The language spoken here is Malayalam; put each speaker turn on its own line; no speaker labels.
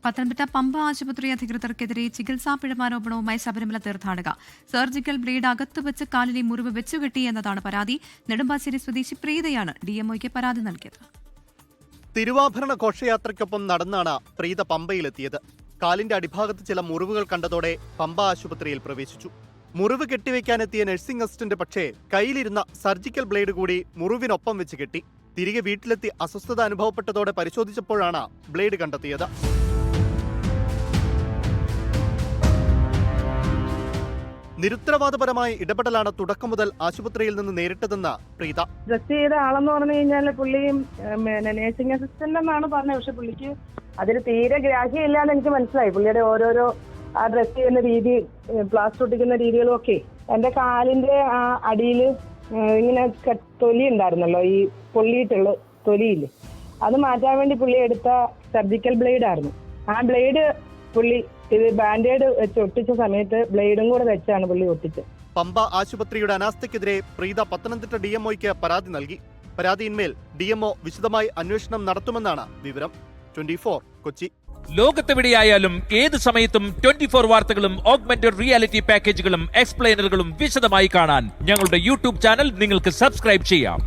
പത്തനംതിട്ട പമ്പ ആശുപത്രി അധികൃതർക്കെതിരെ ചികിത്സാ പിഴവാരോപണവുമായി ശബരിമല തീർത്ഥാടക. സർജിക്കൽ ബ്ലേഡ് അകത്തുവച്ച് കാലിലെ മുറിവ് വെച്ചുകെട്ടി എന്നതാണ് പരാതി. നെടുമ്പാശ്ശേരി സ്വദേശി പ്രീതയാണ് ഡിഎംഒയ്ക്ക് പരാതി നൽകിയത്.
തിരുവാഭരണ ഘോഷയാത്രയ്ക്കൊപ്പം നടന്നാണ് പ്രീത പമ്പയിലെത്തിയത്. കാലിന്റെ അടിഭാഗത്ത് ചില മുറിവുകൾ കണ്ടതോടെ പമ്പ ആശുപത്രിയിൽ പ്രവേശിച്ചു. മുറിവ് കെട്ടിവെക്കാനെത്തിയ നഴ്സിംഗ് അസിസ്റ്റന്റ് പക്ഷേ കയ്യിലിരുന്ന സർജിക്കൽ ബ്ലേഡ് കൂടി മുറിവിനൊപ്പം വെച്ച് കെട്ടി. തിരികെ വീട്ടിലെത്തി അസ്വസ്ഥത അനുഭവപ്പെട്ടതോടെ പരിശോധിച്ചപ്പോഴാണ് ബ്ലേഡ് കണ്ടെത്തിയത്. നിരുത്തരവാദപരമായ ഇടപെടലാണ് തുടക്കം മുതൽ ആശുപത്രിയിൽ നിന്ന് നേരിട്ടതെന്ന് പ്രീത.
ഡ്രസ് ചെയ്ത ആളെന്ന് പറഞ്ഞു കഴിഞ്ഞാൽ പുള്ളിയും നേഴ്സിംഗ് അസിസ്റ്റന്റ് എന്നാണ് പറഞ്ഞത്. പക്ഷെ പുള്ളിക്ക് അതിൽ തീരെ ഗ്രാഹ്യമില്ലാന്ന് എനിക്ക് മനസ്സിലായി. പുള്ളിയുടെ ഓരോരോ ആ ഡ്രസ് ചെയ്യുന്ന രീതി, പ്ലാസ്റ്റർ ഒട്ടിക്കുന്ന രീതികളും ഒക്കെ. എന്റെ കാലിന്റെ ആ അടിയിൽ ഇങ്ങനെ തൊലി ഉണ്ടായിരുന്നല്ലോ, ഈ പൊള്ളിയിട്ടുള്ള തൊലിയില്, അത് മാറ്റാൻ വേണ്ടി പുള്ളി എടുത്ത സർജിക്കൽ ബ്ലേഡ് ആയിരുന്നു. ആ ബ്ലേഡ് പുള്ളി ഇത് ബാൻഡേഡ് വെച്ച് ഒട്ടിച്ച സമയത്ത് ബ്ലേഡും കൂടെ വെച്ചാണ് പുള്ളി ഒട്ടിച്ചത്.
പമ്പ ആശുപത്രിയുടെ അനാസ്ഥയ്ക്കെതിരെ പ്രീത പത്തനംതിട്ട ഡിഎംഒയ്ക്ക് പരാതി നൽകി. പരാതിയിന്മേൽ ഡിഎംഒ വിശദമായി അന്വേഷണം നടത്തുമെന്നാണ് വിവരം. 24 കൊച്ചി.
ലോകത്തെവിടെയായാലും ഏത് സമയത്തും 24 വാർത്തകളും ഓഗ്മെന്റഡ് റിയാലിറ്റി പാക്കേജുകളും എക്സ്പ്ലെയിനറുകളും വിശദമായി കാണാൻ ഞങ്ങളുടെ യൂട്യൂബ് ചാനൽ നിങ്ങൾക്ക് സബ്സ്ക്രൈബ് ചെയ്യാം.